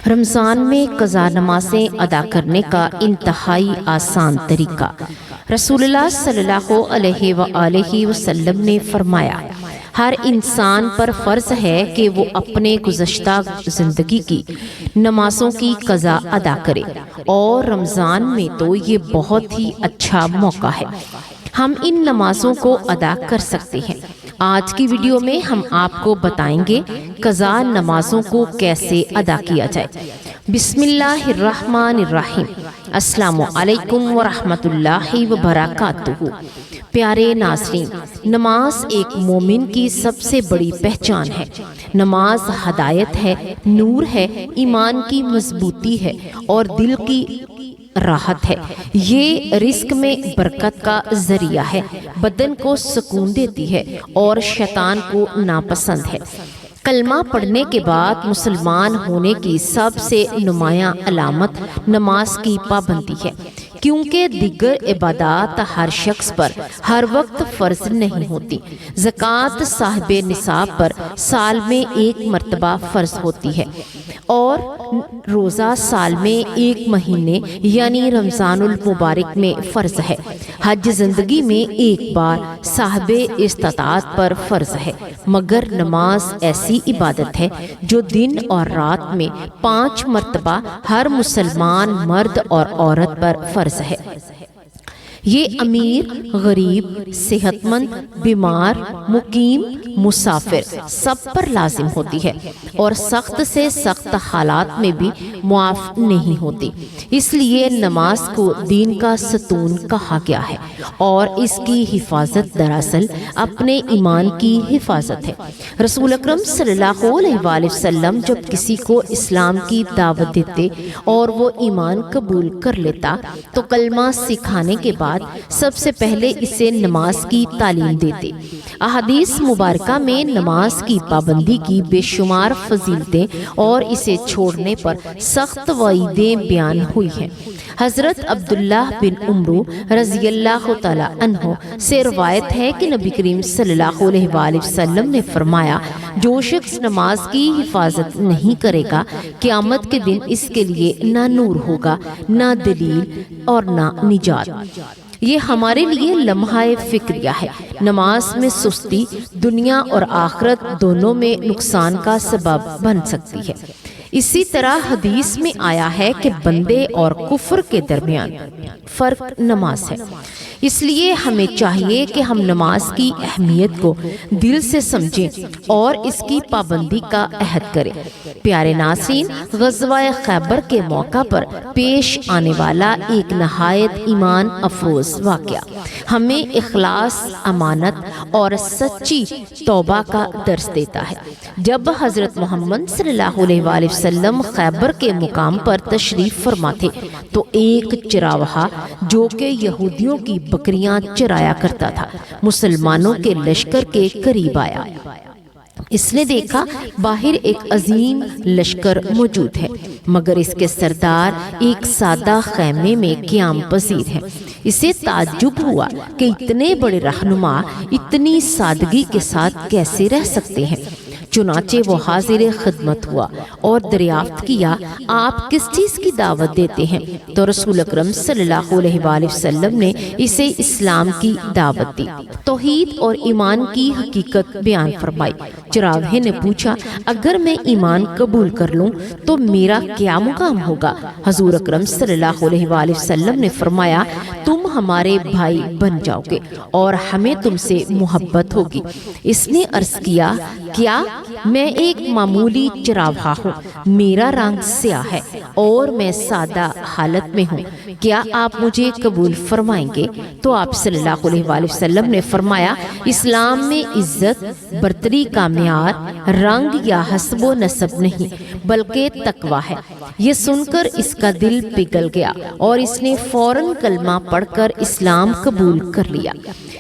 رمضان میں قضا نمازیں ادا کرنے کا انتہائی آسان طریقہ۔ رسول اللہ صلی اللہ علیہ وآلہ وسلم نے فرمایا، ہر انسان پر فرض ہے کہ وہ اپنے گزشتہ زندگی کی نمازوں کی قضا ادا کرے، اور رمضان میں تو یہ بہت ہی اچھا موقع ہے۔ ہم ان نمازوں کو ادا کر سکتے ہیں۔ آج کی ویڈیو میں ہم آپ کو بتائیں گے قضا نمازوں کو کیسے ادا کیا جائے۔ بسم اللہ الرحمن الرحیم۔ السلام علیکم ورحمۃ اللہ وبرکاتہ۔ پیارے ناظرین، نماز ایک مومن کی سب سے بڑی پہچان ہے۔ نماز ہدایت ہے، نور ہے، ایمان کی مضبوطی ہے اور دل کی راحت ہے۔ یہ رزق میں برکت کا ذریعہ ہے، بدن کو سکون دیتی ہے اور شیطان کو ناپسند ہے۔ کلمہ پڑھنے کے بعد مسلمان ہونے کی سب سے نمایاں علامت نماز کی پابندی ہے، کیونکہ دیگر عبادات ہر شخص پر ہر وقت فرض نہیں ہوتی۔ زکوٰۃ صاحب نصاب پر سال میں ایک مرتبہ فرض ہوتی ہے، اور روزہ سال میں ایک مہینے یعنی رمضان المبارک میں فرض ہے۔ حج زندگی میں ایک بار صاحب استطاعت پر فرض ہے، مگر نماز ایسی عبادت ہے جو دن اور رات میں 5 مرتبہ ہر مسلمان مرد اور عورت پر فرض ہے۔ یہ امیر، غریب، صحت مند، بیمار، مقیم، مسافر سب پر لازم ہوتی ہے، اور سخت سے سخت حالات میں بھی معاف نہیں ہوتی۔ اس لیے نماز کو دین کا ستون کہا گیا ہے، اور اس کی حفاظت دراصل اپنے ایمان کی حفاظت ہے۔ رسول اکرم صلی اللہ علیہ وآلہ وسلم جب کسی کو اسلام کی دعوت دیتے اور وہ ایمان قبول کر لیتا تو کلمہ سکھانے کے بعد سب سے پہلے اسے نماز کی تعلیم دیتے۔ احادیث مبارکہ میں نماز کی پابندی کی بے شمار فضیلتیں اور اسے چھوڑنے پر سخت وعیدیں بیان ہوئی ہیں۔ حضرت عبداللہ بن عمرو رضی اللہ تعالی عنہ سے روایت ہے کہ نبی کریم صلی اللہ علیہ وآلہ وسلم نے فرمایا، جو شخص نماز کی حفاظت نہیں کرے گا، قیامت کے دن اس کے لیے نہ نور ہوگا، نہ دلیل اور نہ نجات۔ یہ ہمارے لیے لمحہ فکریہ ہے۔ نماز میں سستی دنیا اور آخرت دونوں میں نقصان کا سبب بن سکتی ہے۔ اسی طرح حدیث میں آیا ہے کہ بندے اور کفر کے درمیان فرق نماز ہے۔ اس لیے ہمیں چاہیے کہ ہم نماز کی اہمیت کو دل سے سمجھیں اور اس کی پابندی کا عہد کریں۔ پیارے ناظرین، غزوہ خیبر کے موقع پر پیش آنے والا ایک نہایت ایمان افروز واقعہ ہمیں اخلاص، امانت اور سچی توبہ کا درس دیتا ہے۔ جب حضرت محمد صلی اللہ علیہ وآلہ وسلم خیبر کے مقام پر تشریف فرما تھے تو ایک چراواہا جو کہ یہودیوں کی بکریاں چرایا کرتا تھا مسلمانوں کے لشکر کے قریب آیا۔ اس نے دیکھا باہر ایک عظیم لشکر موجود ہے، مگر اس کے سردار ایک سادہ خیمے میں قیام پذیر ہے۔ اسے تعجب ہوا کہ اتنے بڑے رہنما اتنی سادگی کے ساتھ کیسے رہ سکتے ہیں۔ چنانچہ وہ حاضر خدمت ہوا اور دریافت کیا، آپ کس چیز کی دعوت دیتے ہیں؟ تو رسول اکرم صلی اللہ علیہ وآلہ وسلم نے اسے اسلام کی دعوت دی، توحید اور ایمان کی حقیقت بیان فرمائی۔ چراغے نے پوچھا، اگر میں ایمان قبول کر لوں تو میرا کیا مقام ہوگا؟ حضور اکرم صلی اللہ علیہ وآلہ وسلم نے فرمایا، تم ہمارے بھائی بن جاؤ گے اور ہمیں تم سے محبت ہوگی۔ اس نے عرض کیا، کیا میں ایک معمولی چراواہا ہوں، میرا رنگ سیاہ ہے اور میں سادہ حالت میں ہوں، کیا آپ مجھے قبول فرمائیں گے؟ تو آپ صلی اللہ علیہ وآلہ وسلم نے فرمایا، اسلام میں عزت برتری کا معیار رنگ یا حسب و نسب نہیں بلکہ تقویٰ ہے۔ یہ سن کر اس کا دل پگھل گیا اور اس نے فوراً کلمہ پڑھ کر اسلام قبول کر لیا۔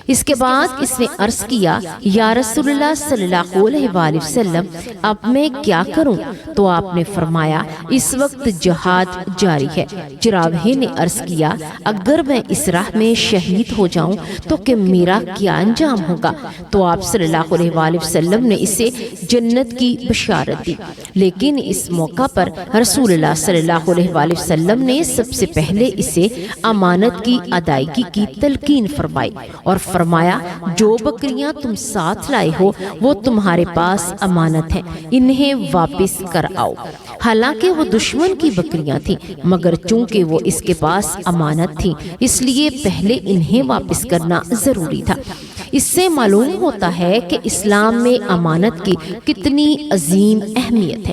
اس کے بعد اس نے عرض کیا یا رسول اللہ صلی اللہ علیہ وآلہ وسلم اب میں کیا کروں؟ تو آپ نے فرمایا اس وقت جہاد جاری ہے۔ چراوہے نے عرض کیا اگر میں اس راہ میں شہید ہو جاؤں تو کہ میرا کیا انجام ہوگا؟ تو آپ صلی اللہ علیہ وآلہ وسلم نے اسے جنت کی بشارت دی۔ لیکن اس موقع پر رسول اللہ صلی اللہ علیہ وآلہ وسلم نے سب سے پہلے اسے امانت کی ادائیگی کی تلقین فرمائی اور فرمایا جو بکریاں تم ساتھ لائے ہو وہ تمہارے پاس امانت ہیں، انہیں واپس کر آؤ۔ حالانکہ وہ دشمن کی بکریاں تھیں مگر چونکہ وہ اس کے پاس امانت تھیں اس لیے پہلے انہیں واپس کرنا ضروری تھا۔ اس سے معلوم ہوتا ہے کہ اسلام میں امانت کی کتنی عظیم اہمیت ہے۔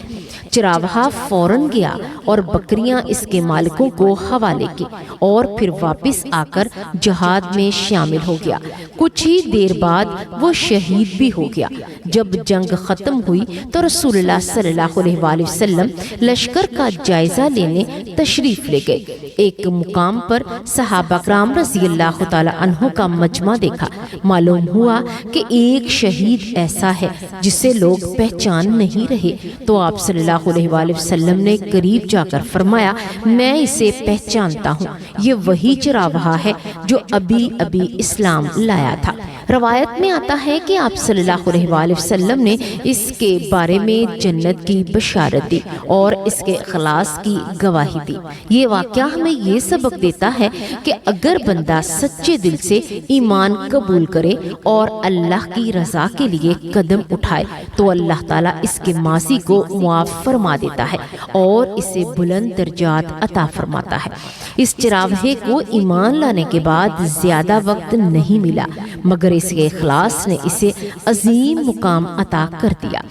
چراوہا فوراً گیا اور بکریاں اس کے مالکوں کو حوالے کی اور پھر واپس آ کر جہاد میں شامل ہو گیا۔ کچھ ہی دیر بعد وہ شہید بھی ہو گیا۔ جب جنگ ختم ہوئی تو رسول اللہ صلی اللہ علیہ وآلہ وسلم لشکر کا جائزہ لینے تشریف لے گئے۔ ایک مقام پر صحابہ کرام رضی اللہ تعالی عنہ کا مجمع دیکھا۔ معلوم ہوا کہ ایک شہید ایسا ہے جسے لوگ پہچان نہیں رہے، تو آپ صلی اللہ علیہ وآلہ وسلم نے قریب جا کر فرمایا میں اسے پہچانتا ہوں، یہ وہی چراوہا ہے جو ابھی ابھی اسلام لایا تھا۔ روایت میں آتا ہے کہ آپ صلی اللہ علیہ وآلہ وسلم نے اس کے بارے میں جنت کی بشارت دی اور اس کے اخلاص کی گواہی دی۔ یہ واقعہ ہمیں یہ سبق دیتا ہے کہ اگر بندہ سچے دل سے ایمان قبول کرے اور اللہ کی رضا کے لیے قدم اٹھائے تو اللہ تعالیٰ اس کے ماضی کو معاف فرما دیتا ہے اور اسے بلند درجات عطا فرماتا ہے۔ اس چراوہے کو ایمان لانے کے بعد زیادہ وقت نہیں ملا مگر اس کے اخلاص نے اسے عظیم مقام عطا کر دیا۔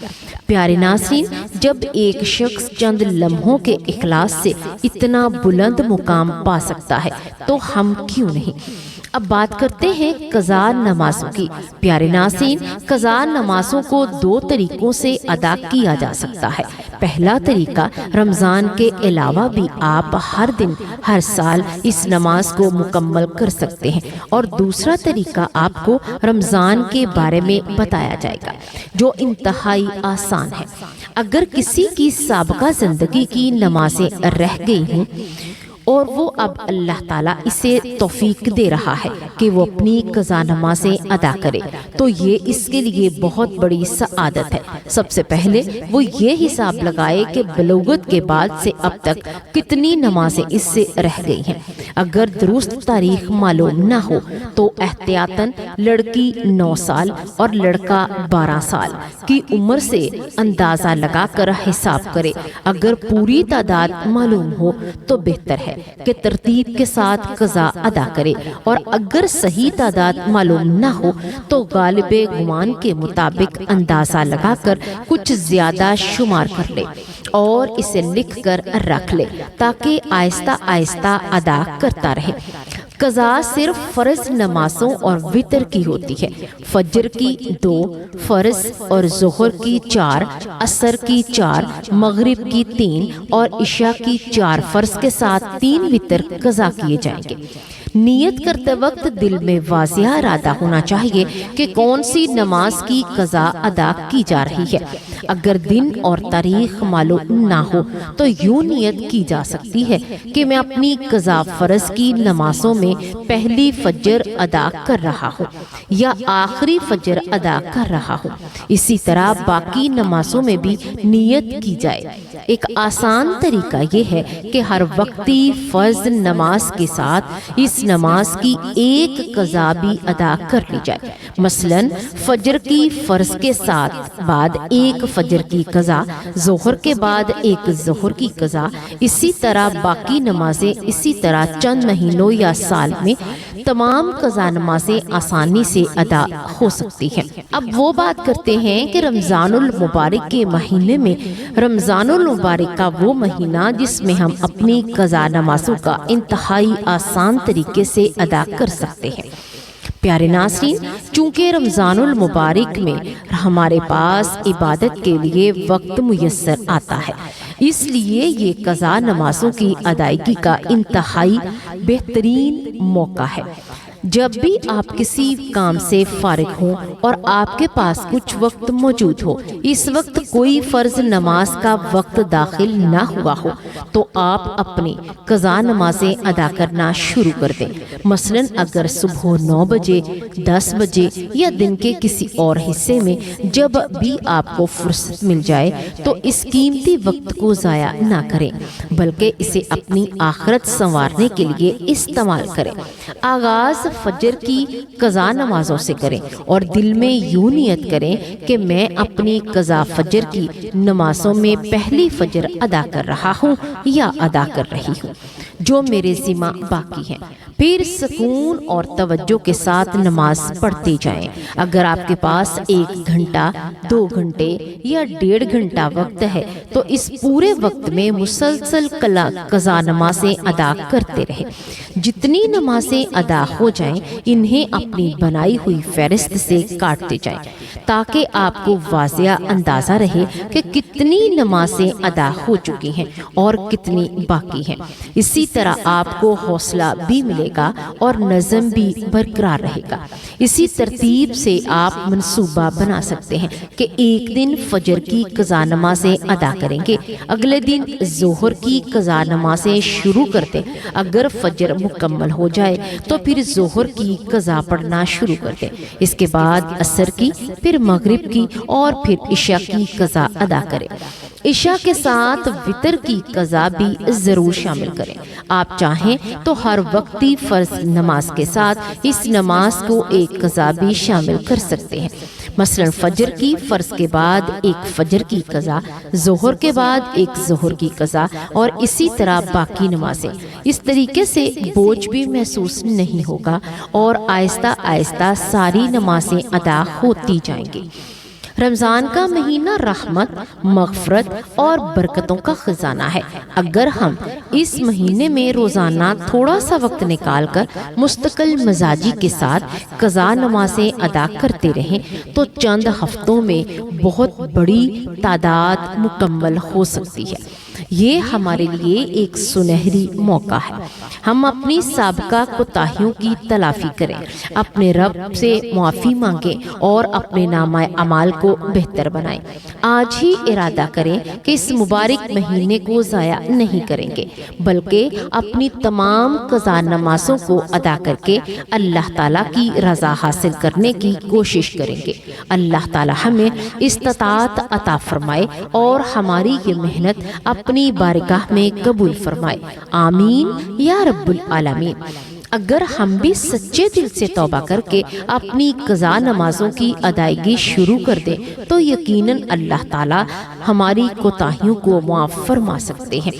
پیارے ناظرین، جب ایک شخص چند لمحوں کے اخلاص سے اتنا بلند مقام پا سکتا ہے تو ہم کیوں نہیں؟ اب بات کرتے ہیں قضا نمازوں کی۔ پیارے ناظرین، قضا نمازوں کو دو طریقوں سے ادا کیا جا سکتا ہے۔ پہلا طریقہ رمضان کے علاوہ بھی آپ ہر دن ہر سال اس نماز کو مکمل کر سکتے ہیں، اور دوسرا طریقہ آپ کو رمضان کے بارے میں بتایا جائے گا جو انتہائی آسان ہے۔ اگر کسی کی سابقہ زندگی کی نمازیں رہ گئی ہوں اور وہ اب اللہ تعالیٰ اسے توفیق دے رہا ہے کہ وہ اپنی قضا نمازیں ادا کرے تو یہ اس کے لیے بہت بڑی سعادت ہے۔ سب سے پہلے وہ یہ حساب لگائے کہ بلوغت کے بعد سے اب تک کتنی نمازیں اس سے رہ گئی ہیں۔ اگر درست تاریخ معلوم نہ ہو تو احتیاطاً لڑکی 9 سال اور لڑکا 12 سال کی عمر سے اندازہ لگا کر حساب کرے۔ اگر پوری تعداد معلوم ہو تو بہتر ہے کہ ترتیب کے ساتھ قضا ادا کرے، اور اگر صحیح تعداد معلوم نہ ہو تو غالب گمان کے مطابق اندازہ لگا کر کچھ زیادہ شمار کر لے اور اسے لکھ کر رکھ لے تاکہ آہستہ آہستہ ادا کرتا رہے۔ قضا صرف فرض نمازوں اور وتر کی ہوتی ہے۔ فجر کی 2 فرض اور ظہر کی 4، عصر کی 4، مغرب کی 3 اور عشاء کی 4 فرض کے ساتھ 3 وتر قضا کیے جائیں گے۔ نیت کرتے وقت دل میں واضح ارادہ ہونا چاہیے کہ کون سی نماز کی قضا ادا کی جا رہی ہے۔ اگر دن اور تاریخ معلوم نہ ہو تو یوں نیت کی جا سکتی ہے کہ میں اپنی قضا فرض کی نمازوں میں پہلی فجر ادا کر رہا ہوں یا آخری فجر ادا کر رہا ہوں۔ اسی طرح باقی نمازوں میں بھی نیت کی جائے۔ ایک آسان طریقہ یہ ہے کہ ہر وقتی فرض نماز کے ساتھ اس نماز کی ایک قضا بھی ادا کر لی جائے۔ مثلا فجر کی فرض کے ساتھ بعد ایک فجر کی قضا، ظہر کے بعد ایک ظہر کی قضا، اسی طرح باقی نمازیں اسی طرح چند مہینوں یا سال میں تمام قضا نمازیں آسانی سے ادا ہو سکتی ہیں۔ اب وہ بات کرتے ہیں کہ رمضان المبارک کے مہینے میں، رمضان المبارک کا وہ مہینہ جس میں ہم اپنی قضا نمازوں کا انتہائی آسان طریقے سے ادا کر سکتے ہیں۔ پیارے ناظرین، چونکہ رمضان المبارک میں ہمارے پاس عبادت کے لیے وقت میسر آتا ہے، اس لیے یہ قضا نمازوں کی ادائیگی کا انتہائی بہترین موقع ہے۔ جب بھی آپ کسی کام سے فارغ ہوں اور آپ کے پاس کچھ وقت موجود ہو، اس وقت کوئی فرض نماز کا وقت داخل نہ ہوا ہو، تو آپ اپنی قضا نمازیں ادا کرنا شروع کر دیں۔ مثلاً اگر صبح 9 بجے، 10 بجے یا دن کے کسی اور حصے میں جب بھی آپ کو فرصت مل جائے تو اس قیمتی وقت کو ضائع نہ کریں، بلکہ اسے اپنی آخرت سنوارنے کے لیے استعمال کریں۔ آغاز فجر کی قضا نمازوں سے کریں اور دل میں یوں نیت کریں کہ میں اپنی قضا فجر کی نمازوں میں پہلی فجر ادا کر رہا ہوں یا ادا کر رہی ہوں جو میرے ذمہ باقی ہیں۔ پھر سکون اور توجہ کے ساتھ نماز پڑھتے جائیں۔ اگر آپ کے پاس 1 گھنٹہ، 2 گھنٹے یا 1.5 گھنٹہ وقت ہے تو اس پورے وقت میں مسلسل قضا نمازیں ادا کرتے رہیں۔ جتنی نمازیں ادا ہو جائیں انہیں اپنی بنائی ہوئی فہرست سے کاٹتے جائیں تاکہ آپ کو واضح اندازہ رہے کہ کتنی نمازیں ادا ہو چکی ہیں اور کتنی باقی ہیں۔ اسی طرح آپ کو حوصلہ بھی ملے گا اور نظم بھی برقرار رہے گا۔ اسی ترتیب سے آپ منصوبہ بنا سکتے ہیں کہ ایک دن فجر کی قضا نمازیں ادا کریں گے، اگلے دن ظہر کی قضا نمازیں شروع کرتے، اگر فجر مکمل ہو جائے تو پھر ظہر کی قضا پڑھنا شروع کر دیں، اس کے بعد عصر کی، پھر مغرب کی اور پھر عشاء کی قضا ادا کریں۔ عشاء کے ساتھ وتر کی قضا بھی ضرور شامل کریں۔ آپ چاہیں تو ہر وقتی فرض نماز کے ساتھ اس نماز کو ایک قضا بھی شامل کر سکتے ہیں۔ مثلا فجر کی فرض کے بعد ایک فجر کی قضا، ظہر کے بعد ایک ظہر کی قضا اور اسی طرح باقی نمازیں۔ اس طریقے سے بوجھ بھی محسوس نہیں ہوگا اور آہستہ آہستہ ساری نمازیں ادا ہوتی جائیں گی۔ رمضان کا مہینہ رحمت، مغفرت اور برکتوں کا خزانہ ہے۔ اگر ہم اس مہینے میں روزانہ تھوڑا سا وقت نکال کر مستقل مزاجی کے ساتھ قضا نمازیں ادا کرتے رہیں تو چند ہفتوں میں بہت بڑی تعداد مکمل ہو سکتی ہے۔ یہ ہمارے لیے ایک سنہری موقع ہے۔ ہم اپنی سابقہ کوتاہیوں کی تلافی کریں، اپنے رب سے معافی مانگیں اور اپنے نامہ اعمال کو بہتر بنائیں۔ آج ہی ارادہ کریں کہ اس مبارک مہینے کو ضائع نہیں کریں گے، بلکہ اپنی تمام قضا نمازوں کو ادا کر کے اللہ تعالیٰ کی رضا حاصل کرنے کی کوشش کریں گے۔ اللہ تعالیٰ ہمیں استطاعت عطا فرمائے اور ہماری یہ محنت اپنی بارگاہ میں قبول فرمائے، آمین یا رب العالمین۔ اگر ہم بھی سچے دل سے توبہ کر کے اپنی قضا نمازوں کی ادائیگی شروع کر دیں تو یقیناً اللہ تعالیٰ ہماری کوتاہیوں کو معاف فرما سکتے ہیں۔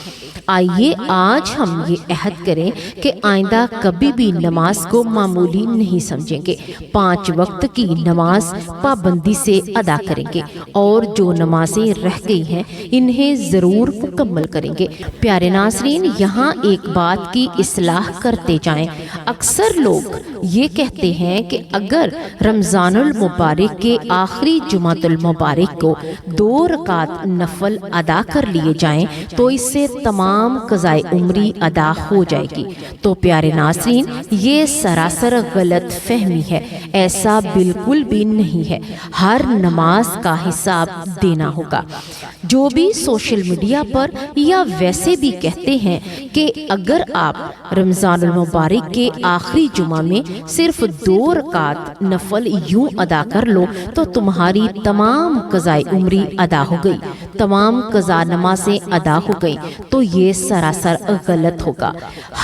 آئیے آج ہم یہ عہد کریں کہ آئندہ کبھی بھی نماز کو معمولی نہیں سمجھیں گے، 5 وقت کی نماز پابندی سے ادا کریں گے اور جو نمازیں رہ گئی ہیں انہیں ضرور مکمل کریں گے۔ پیارے ناظرین، یہاں ایک بات کی اصلاح کرتے جائیں۔ اکثر لوگ یہ کہتے ہیں کہ اگر رمضان المبارک کے آخری جمعۃ المبارک کو 2 رکعت نفل ادا کر لیے جائیں تو اس سے تمام قضائے عمری ادا ہو جائے گی۔ تو پیارے ناظرین، یہ سراسر غلط فہمی ہے، ایسا بالکل بھی نہیں ہے۔ ہر نماز کا حساب دینا ہوگا۔ جو بھی سوشل میڈیا پر یا ویسے بھی کہتے ہیں کہ اگر آپ رمضان المبارک کے آخری جمعہ میں صرف 2 رکعت نفل یوں ادا کر لو تو تمہاری تمام قضائے عمری ادا ہو گئی، تمام قضا نمازیں ادا ہو گئی، تو یہ سراسر غلط ہوگا۔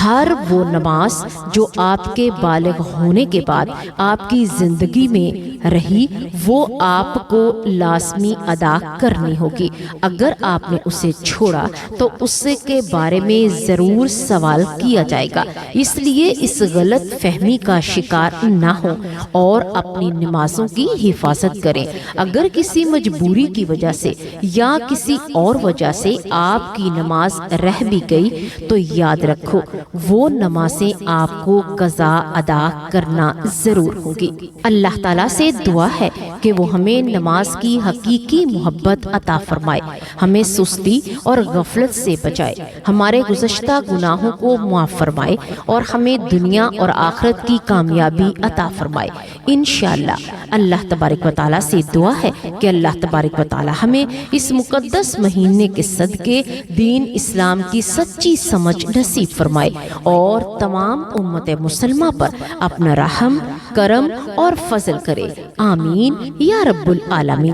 ہر وہ نماز جو آپ کے بالغ ہونے کے بعد آپ کی زندگی میں رہی وہ آپ کو لازمی ادا کرنی ہوگی۔ اگر آپ نے اسے چھوڑا تو اس کے بارے میں ضرور سوال کیا جائے گا۔ اس لیے اس غلط فہمی کا شکار نہ ہوں اور اپنی نمازوں کی حفاظت کریں۔ اگر کسی مجبوری کی وجہ سے یا کسی اور وجہ سے آپ کی نماز رہ بھی گئی تو یاد رکھو وہ نمازیں آپ کو قضا ادا کرنا ضرور ہوگی۔ اللہ تعالیٰ سے دعا ہے کہ وہ ہمیں نماز کی حقیقی محبت عطا فرمائے ہمیں سستی اور غفلت سے بچائے، ہمارے گزشتہ گناہوں کو معاف فرمائے اور ہمیں دنیا اور آخرت کی کامیابی عطا فرمائے۔ انشاءاللہ اللہ تبارک و تعالیٰ سے دعا ہے کہ اللہ تبارک و تعالیٰ ہمیں اس مقدس مہینے کے صدقے دین اسلام کی سچی سمجھ نصیب فرمائے اور تمام امت مسلمہ پر اپنا رحم، کرم اور فضل کرے، آمین یا رب العالمین۔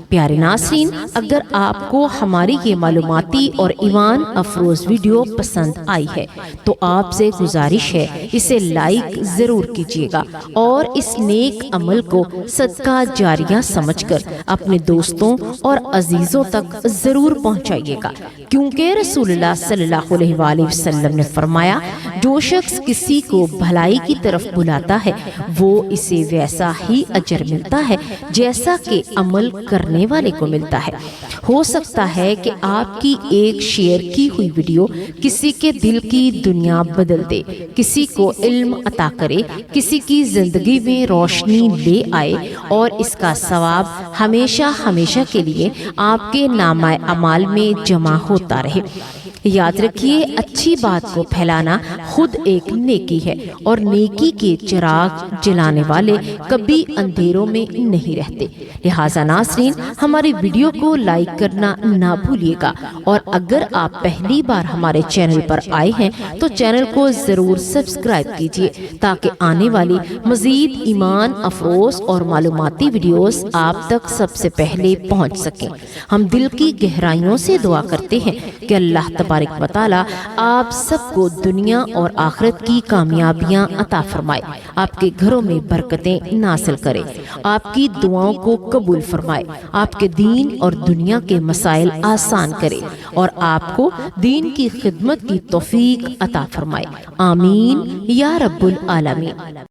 پیارے ناظرین، اگر آپ کو ہماری یہ معلوماتی اور ایمان افروز ویڈیو پسند آئی ہے تو آپ سے گزارش ہے اسے لائک ضرور کیجیے گا اور اس نیک عمل کو صدقہ جاریہ سمجھ کر اپنے دوستوں اور عزیزوں تک ضرور پہنچائیے گا، کیونکہ رسول اللہ صلی اللہ علیہ وآلہ وسلم نے فرمایا جو شخص کسی کو بھلائی کی طرف بلاتا ہے وہ اسے ویسا ہی اجر ملتا ہے جیسا کہ عمل کرنے والے کو ملتا ہے۔ ہو سکتا ہے کہ آپ کی ایک شیئر کی ہوئی ویڈیو کسی کے دل کی دنیا بدل دے، کسی کو علم عطا کرے، کسی کی زندگی میں روشنی لے آئے اور اس کا ثواب ہمیشہ ہمیشہ کے لیے آپ کے نامہ اعمال میں جمع ہوتا رہے۔ یاد رکھیے، اچھی بات کو پھیلانا خود ایک نیکی ہے اور نیکی کے چراغ جلانے والے کبھی اندھیروں میں نہیں رہتے۔ لہٰذا ناظرین، ہماری ویڈیو کو لائک کرنا نہ بھولیے گا اور اگر آپ پہلی بار ہمارے چینل پر آئے ہیں تو چینل کو ضرور سبسکرائب کیجیے تاکہ آنے والی مزید ایمان افروز اور معلوماتی ویڈیوز آپ تک سب سے پہلے پہنچ سکیں۔ ہم دل کی گہرائیوں سے دعا کرتے ہیں کہ اللہ تبارک و تعالیٰ آپ سب کو دنیا اور آخرت کی کامیابیاں عطا فرمائے، آپ کے گھروں میں برکتیں نازل کرے، آپ کی دعاؤں کو قبول فرمائے، آپ کے دین اور دنیا کے مسائل آسان کرے اور آپ کو دین کی خدمت کی توفیق عطا فرمائے، آمین یا رب العالمین۔